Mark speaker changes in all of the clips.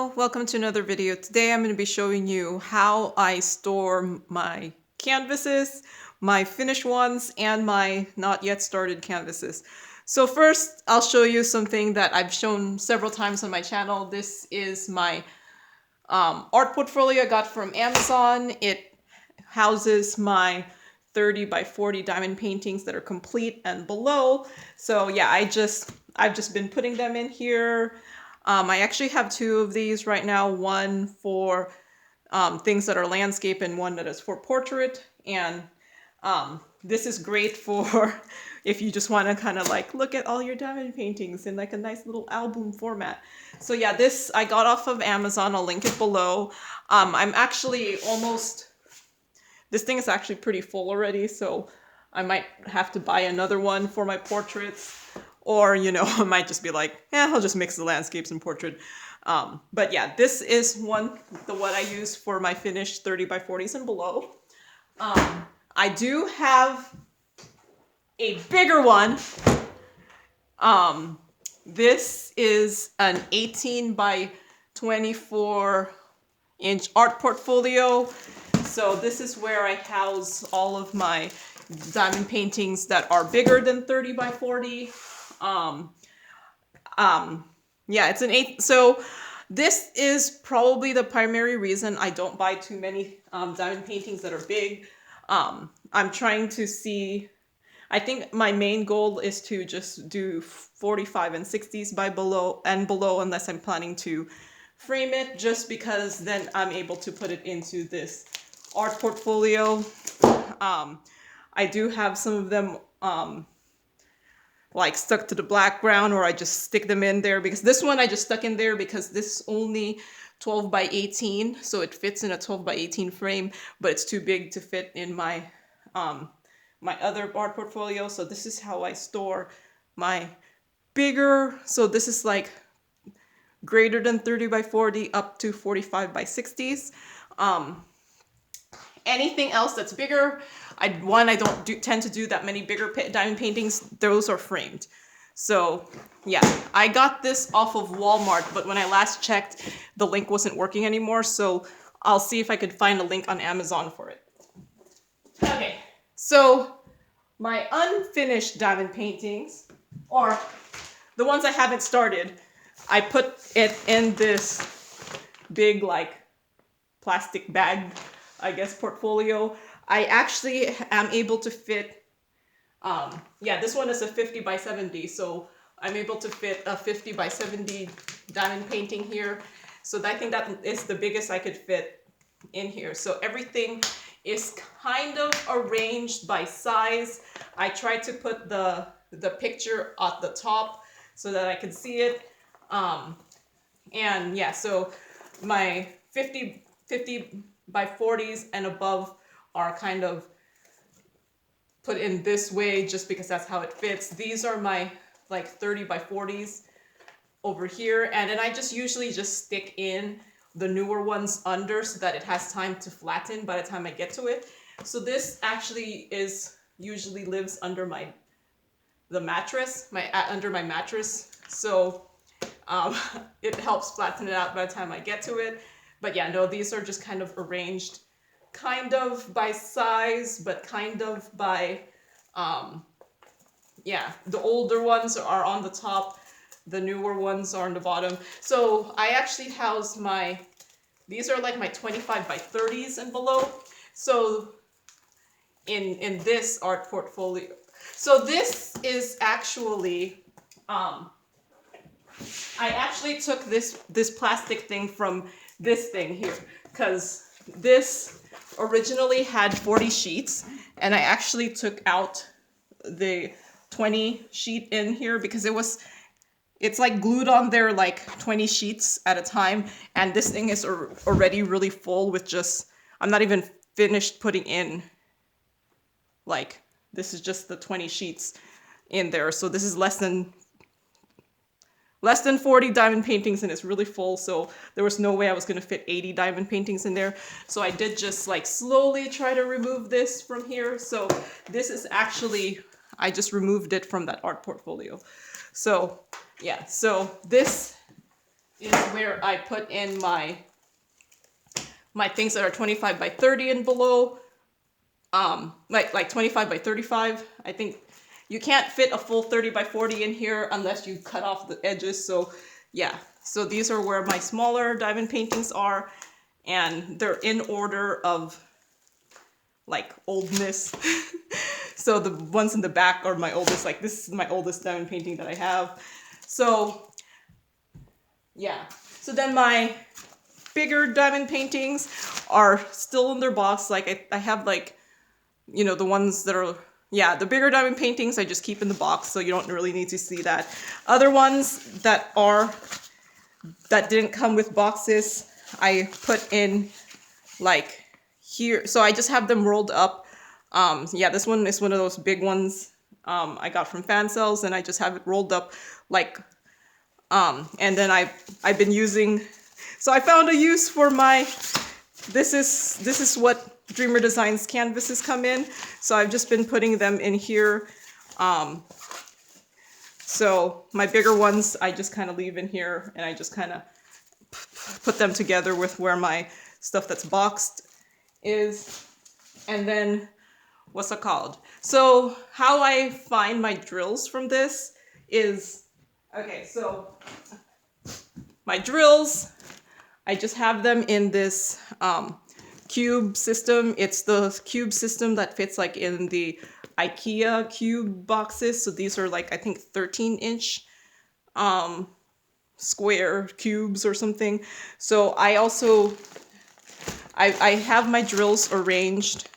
Speaker 1: Hello, welcome to another video. Today I'm going to be showing you how I store my canvases, my finished ones, and my not yet started canvases. So first, I'll show you something that I've shown several times on my channel. This is my art portfolio I got from Amazon. It houses my 30 by 40 diamond paintings that are complete and below. So yeah, I've just been putting them in here. I actually have two of these right now, one for things that are landscape and one that is for portrait. And this is great for if you just want to kind of like look at all your diamond paintings in like a nice little album format. So yeah, this I got off of Amazon. I'll link it below. I'm actually this thing is actually pretty full already, so I might have to buy another one for my portraits. Or, you know, I might just be like, I'll just mix the landscapes and portrait. But yeah, this is what I use for my finished 30 by 40s and below. I do have a bigger one. This is an 18 by 24 inch art portfolio. So this is where I house all of my diamond paintings that are bigger than 30 by 40. Yeah, it's an 8. So this is probably the primary reason I don't buy too many diamond paintings that are big. I'm trying to see, I think my main goal is to just do 45 and 60s by below unless I'm planning to frame it, just because then I'm able to put it into this art portfolio. I do have some of them like stuck to the background, or I just stick them in there, because this one I just stuck in there because this is only 12 by 18, so it fits in a 12 by 18 frame, but it's too big to fit in my my other art portfolio. So this is how I store my bigger, so this is like greater than 30 by 40 up to 45 by 60s. Anything else that's bigger, I don't tend to do that many bigger diamond paintings. Those are framed. So yeah, I got this off of Walmart, but when I last checked, the link wasn't working anymore. So I'll see if I could find a link on Amazon for it. Okay, so my unfinished diamond paintings, or the ones I haven't started, I put it in this big like plastic bag, I guess, portfolio. I actually am able to fit, this one is a 50 by 70, so I'm able to fit a 50 by 70 diamond painting here. So I think that is the biggest I could fit in here. So everything is kind of arranged by size. I tried to put the picture at the top so that I could see it. And yeah, so my 50 by 40s and above are kind of put in this way just because that's how it fits. These are my like 30 by 40s over here, and then I just usually just stick in the newer ones under so that it has time to flatten by the time I get to it. So this actually usually lives under under my mattress. So it helps flatten it out by the time I get to it. But yeah, no, these are just kind of arranged kind of by size, but kind of by, the older ones are on the top, the newer ones are on the bottom. So I actually house these are like my 25 by 30s and below. So in this art portfolio, so this is actually, I actually took this plastic thing from this thing here, because this originally had 40 sheets, and I actually took out the 20 sheet in here because it's like glued on there like 20 sheets at a time, and this thing is already really full with I'm not even finished putting in, like, this is just the 20 sheets in there. So this is less than 40 diamond paintings, and it's really full, so there was no way I was going to fit 80 diamond paintings in there. So I did just like slowly try to remove this from here. So this is actually, I just removed it from that art portfolio. So yeah, so this is where I put in my things that are 25 by 30 and below. Like 25 by 35. I think you can't fit a full 30 by 40 in here unless you cut off the edges. So yeah, so these are where my smaller diamond paintings are, and they're in order of like oldness. So the ones in the back are my oldest. Like this is my oldest diamond painting that I have. So yeah, so then my bigger diamond paintings are still in their box. Like I have like, you know, the ones that are, yeah, the bigger diamond paintings I just keep in the box, so you don't really need to see that. Other ones that didn't come with boxes, I put in like here. So I just have them rolled up. Yeah, this one is one of those big ones I got from fan sales, and I just have it rolled up like, and then I've been using, so I found a use for my, this is what Dreamer Designs canvases come in. So I've just been putting them in here. So my bigger ones, I just kind of leave in here, and I just kind of put them together with where my stuff that's boxed is. And then, what's it called? So how I find my drills from this is, okay, so my drills, I just have them in this cube system. It's the cube system that fits like in the IKEA cube boxes. So these are like, I think 13-inch square cubes or something. So I also, I have my drills arranged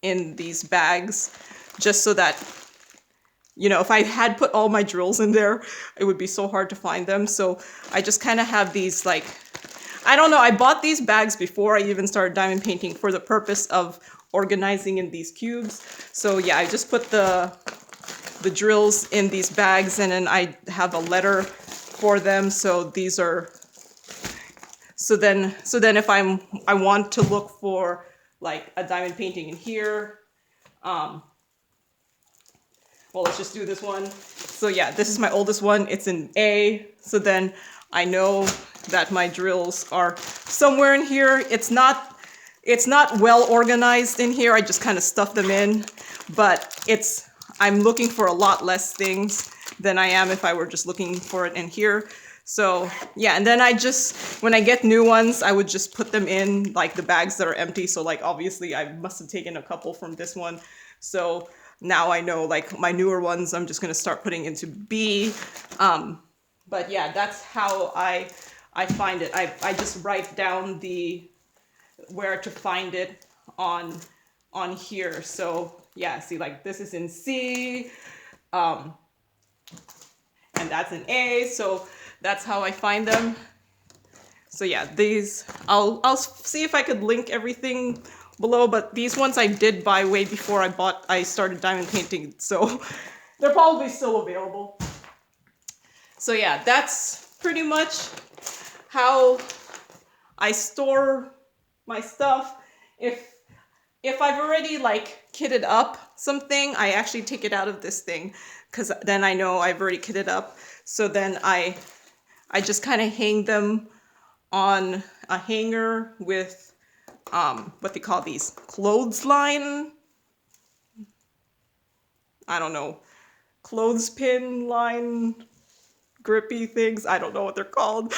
Speaker 1: in these bags just so that, you know, if I had put all my drills in there, it would be so hard to find them. So I just kind of have these like, I don't know, I bought these bags before I even started diamond painting for the purpose of organizing in these cubes. So yeah, I just put the drills in these bags, and then I have a letter for them. So these are, so then if I want to look for like a diamond painting in here, well, let's just do this one. So yeah, this is my oldest one. It's in A. So then I know that my drills are somewhere in here. It's not well organized in here. I just kind of stuff them in, but I'm looking for a lot less things than I am if I were just looking for it in here. So yeah, and then when I get new ones, I would just put them in like the bags that are empty. So like obviously I must have taken a couple from this one. So now I know like my newer ones, I'm just gonna start putting into B. But yeah, that's how I find it. I just write down where to find it on here. So yeah, see, like this is in C, and that's in A. So that's how I find them. So yeah, these, I'll see if I could link everything below, but these ones I did buy way before I started diamond painting, so they're probably still available. So yeah, that's pretty much how I store my stuff. If I've already like kitted up something, I actually take it out of this thing, because then I know I've already kitted up. So then I just kind of hang them on a hanger with what they call these, clothesline, I don't know, clothespin line grippy things. I don't know what they're called.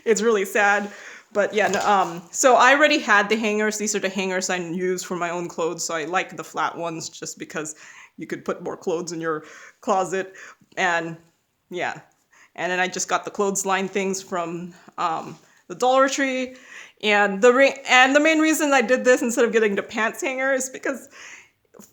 Speaker 1: It's really sad. But yeah, so I already had the hangers. These are the hangers I use for my own clothes. So I like the flat ones just because you could put more clothes in your closet. And yeah, and then I just got the clothesline things from the Dollar Tree. And the main reason I did this instead of getting the pants hanger is because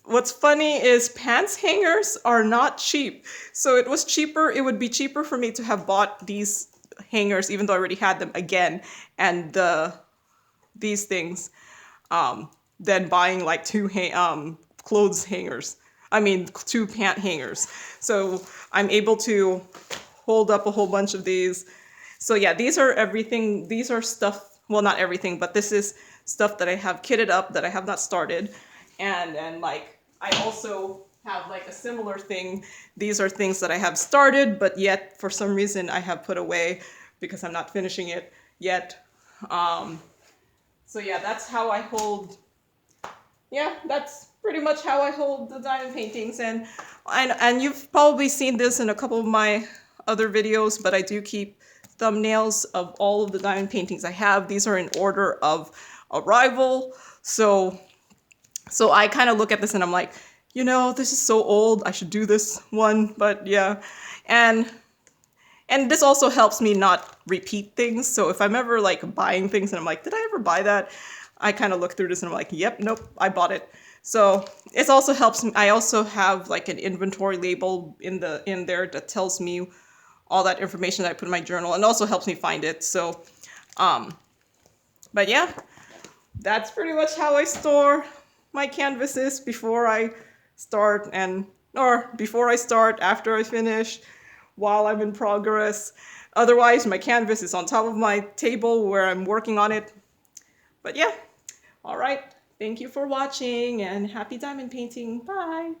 Speaker 1: what's funny is pants hangers are not cheap. So it would be cheaper for me to have bought these hangers, even though I already had them again, and these things, than buying like two clothes hangers. I mean, two pant hangers. So I'm able to hold up a whole bunch of these. So yeah, these are everything. These are stuff, well, not everything, but this is stuff that I have kitted up that I have not started. And like, I also have like a similar thing. These are things that I have started, but yet for some reason I have put away because I'm not finishing it yet. So yeah, that's how I hold, yeah, that's pretty much how I hold the diamond paintings. And you've probably seen this in a couple of my other videos, but I do keep thumbnails of all of the diamond paintings I have. These are in order of arrival. So I kind of look at this and I'm like, you know, this is so old, I should do this one, but yeah. And this also helps me not repeat things. So if I'm ever like buying things and I'm like, did I ever buy that? I kind of look through this and I'm like, yep, nope, I bought it. So it also helps me. I also have like an inventory label in there that tells me all that information that I put in my journal, and also helps me find it. So, but yeah, that's pretty much how I store my canvases before I start, or before I start, after I finish, while I'm in progress. Otherwise, my canvas is on top of my table where I'm working on it. But yeah, all right. Thank you for watching and happy diamond painting. Bye.